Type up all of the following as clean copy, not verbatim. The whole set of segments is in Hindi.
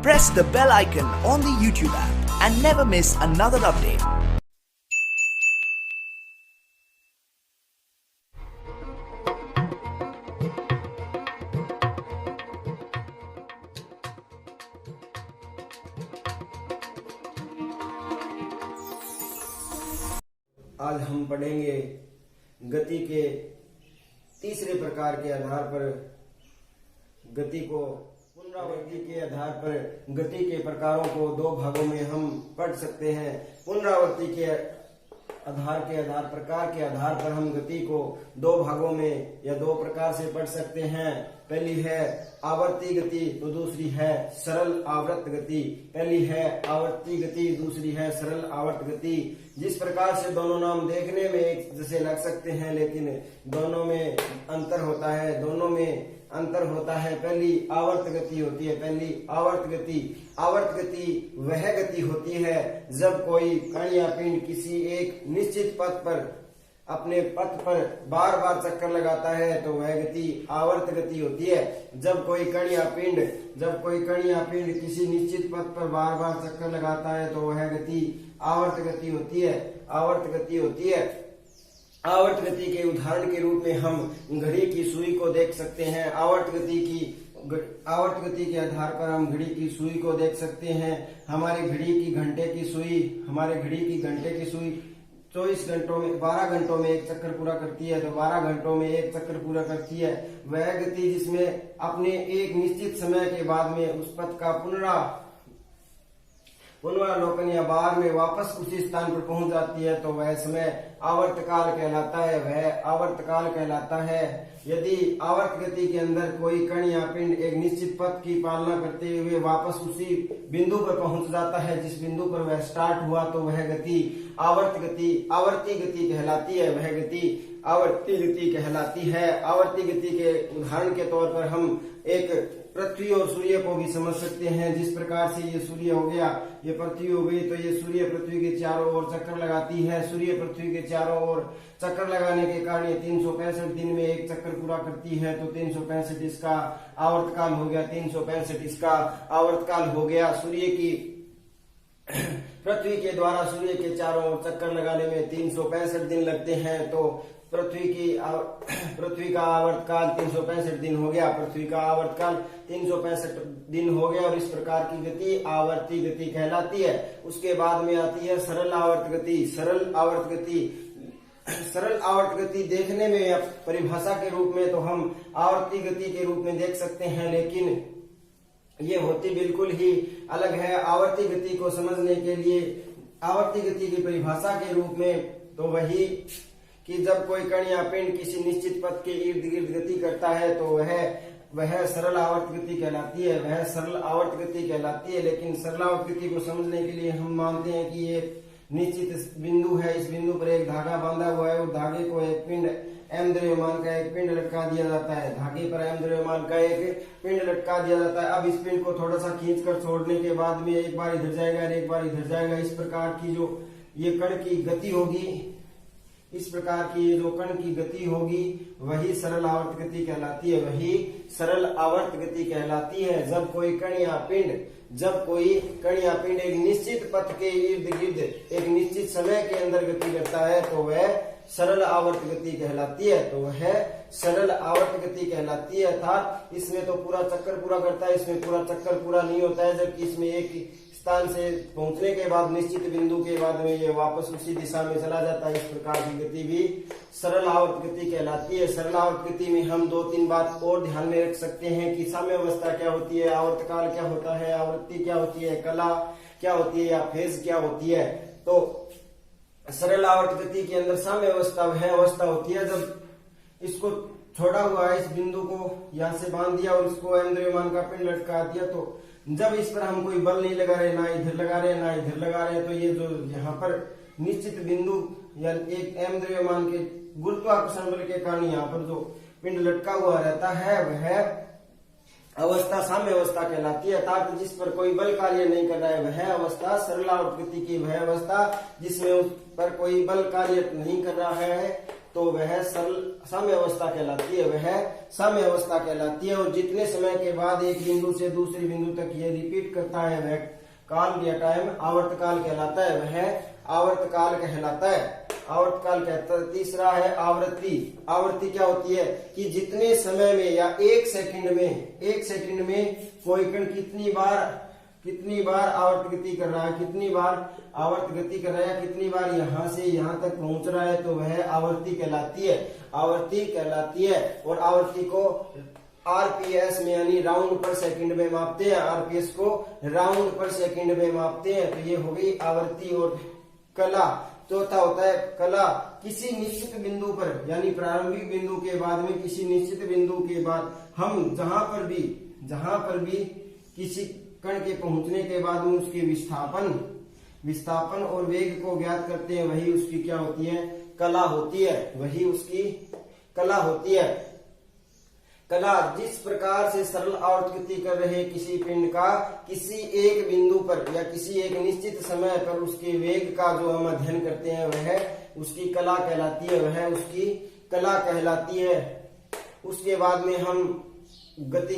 Press the bell icon on the YouTube app and never miss another update. आज हम पढ़ेंगे गति के तीसरे प्रकार के आधार पर गति को पुनरावृत्ति के आधार पर गति के प्रकारों को दो भागों में हम पढ़ सकते हैं। पुनरावृत्ति के आधार प्रकार के आधार पर हम गति को दो भागों में या दो प्रकार से पढ़ सकते हैं। पहली है आवर्ती गति तो दूसरी है सरल आवर्त गति। पहली है आवर्ती गति, दूसरी है सरल आवर्त गति। जिस प्रकार से दोनों नाम देखने में एक जैसे लग सकते हैं, लेकिन दोनों में अंतर होता है। पहली आवर्त गति होती है। आवर्त गति वह गति होती है जब कोई कण या पिंड किसी एक निश्चित पथ पर अपने पथ पर बार बार चक्कर लगाता है तो वह गति आवर्त गति होती है। जब कोई कण या पिंड किसी निश्चित पथ पर बार बार चक्कर लगाता है तो वह गति आवर्त गति होती है। आवर्त गति के उदाहरण के रूप में हम घड़ी की सुई को देख सकते हैं। आवर्त गति के आधार पर हम घड़ी की सुई को देख सकते हैं। हमारी घड़ी की घंटे की सुई 24 घंटों में 12 घंटों में एक चक्कर पूरा करती है, तो 12 घंटों में एक चक्कर पूरा करती है। वह गति जिसमें अपने एक निश्चित समय के बाद में उस पथ का पुनरावलोकन या बार में वापस उसी स्थान पर पहुंच जाती है, तो वह समय आवर्तकाल कहलाता है। यदि आवर्त गति के अंदर कोई कण या पिंड एक निश्चित पथ की पालना करते हुए वापस उसी बिंदु पर पहुंच जाता है जिस बिंदु पर वह स्टार्ट हुआ, तो वह गति आवर्ती गति कहलाती है। आवर्ती गति के उदाहरण के तौर पर हम एक पृथ्वी और सूर्य को भी समझ सकते हैं। जिस प्रकार से ये सूर्य हो गया, ये पृथ्वी हो गई, तो ये सूर्य पृथ्वी के चारों ओर चक्कर लगाती है। सूर्य पृथ्वी के चारों ओर चक्कर लगाने के कारण ये 365 दिन में एक चक्कर पूरा करती है, तो 365 इसका आवर्तकाल हो गया। 365 इसका आवर्तकाल हो गया। पृथ्वी के द्वारा सूर्य के चारों ओर चक्कर लगाने में 365 दिन लगते हैं, तो पृथ्वी का आवर्तकाल 365 दिन हो गया। और इस प्रकार की गति आवर्ती गति कहलाती है। उसके बाद में आती है सरल आवर्त गति। देखने में परिभाषा के रूप में तो हम आवर्ती गति के रूप में देख सकते हैं, लेकिन ये होती बिल्कुल ही अलग है। आवर्ती गति को समझने के लिए आवर्ती गति की परिभाषा के रूप में तो वही कि जब कोई कण या पिंड किसी निश्चित पथ के इर्द गिर्द गति करता है तो वह सरल आवर्त गति कहलाती है। लेकिन सरल आवर्त गति को समझने के लिए हम मानते हैं कि ये निश्चित बिंदु है। इस बिंदु पर एक धागा बांधा हुआ है और धागे को एक पिंड एम द्रव्यमान का एक पिंड लटका दिया जाता है। धागे पर एम द्रव्यमान का एक पिंड लटका दिया जाता है। अब इस पिंड को थोड़ा सा खींच कर छोड़ने के बाद में एक बार इधर जाएगा और एक बार इधर जाएगा। इस प्रकार की जो ये कण की गति होगी, वही सरल आवर्त गति कहलाती है। जब कोई कण या पिंड एक निश्चित पथ के इर्द गिर्द एक निश्चित समय के अंदर गति करता है तो वह सरल आवर्त गति कहलाती है। अर्थात इसमें तो पूरा चक्कर पूरा करता है, इसमें पूरा चक्कर पूरा नहीं होता है, जबकि इसमें एक स्थान से पहुंचने के बाद निश्चित बिंदु के बाद में ये वापस उसी दिशा में चला जाता है। इस प्रकार की गति भी सरल आवर्त गति कहलाती है। सरल आवर्त गति में हम 2-3 बात और ध्यान में रख सकते हैं कि साम्य अवस्था क्या होती है, आवर्तकाल क्या होता है, आवृत्ति क्या होती है, कला क्या होती है या फेज क्या होती है। तो सरल आवर्त गति के अंदर साम्य अवस्था वह अवस्था होती है जब इसको छोड़ा हुआ है, इस बिंदु को यहाँ से बांध दिया और इसको एम द्रव्यमान का पिंड लटका दिया, तो जब इस पर हम कोई बल नहीं लगा रहे, ना इधर लगा रहे, तो ये जो यहाँ पर निश्चित बिंदु या एक एम द्रव्यमान के गुरुत्वाकर्षण बल के कारण यहाँ पर जो पिंड लटका हुआ रहता है वह अवस्था साम्य अवस्था कहलाती है। अर्थात जिस पर कोई बल कार्य नहीं कर रहा है वह अवस्था सरल आवर्त गति की वह अवस्था जिसमें उस पर कोई बल कार्य नहीं कर रहा है तो वह सरल साम्य अवस्था कहलाती है, वह साम्य अवस्था कहलाती है। और जितने समय के बाद एक बिंदु से दूसरे बिंदु तक ये रिपीट करता है वह काल या टाइम आवर्त काल कहलाता है, वह आवर्त काल कहलाता है, आवर्त काल कहता है। तीसरा है आवृत्ति। आवृत्ति क्या होती है कि जितने समय में या एक सेकंड में कोई कण कितनी बार आवर्त गति कर रहा है, कितनी बार आवर्त गति कर रहा है, कितनी बार यहां से यहां तक पहुंच रहा है, तो वह आवृत्ति कहलाती है, आवृत्ति कहलाती है। और आवृत्ति को आरपीएस में यानी राउंड पर सेकंड में मापते हैं, आरपीएस को राउंड पर सेकंड में मापते हैं। तो ये हो गई आवृत्ति। और कला, चौथा होता है कला। किसी निश्चित बिंदु पर यानी प्रारंभिक बिंदु के बाद में किसी निश्चित बिंदु के बाद हम जहां पर भी किसी कण के पहुंचने के बाद में उसके विस्थापन और वेग को ज्ञात करते हैं, वही उसकी क्या होती है, कला होती है, वही उसकी कला होती है। कला, जिस प्रकार से सरल आवर्त गति कर रहे किसी पिंड का किसी एक बिंदु पर या किसी एक निश्चित समय पर उसके वेग का जो हम अध्ययन करते हैं वह उसकी कला कहलाती है, वह उसकी कला कहलाती है। उसके बाद में हम गति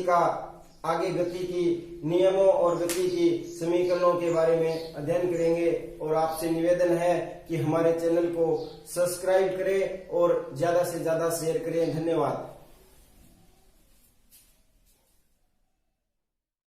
की नियमों और गति की समीकरणों के बारे में अध्ययन करेंगे। और आपसे निवेदन है कि हमारे चैनल को सब्सक्राइब करें और ज्यादा से ज्यादा शेयर करें। धन्यवाद।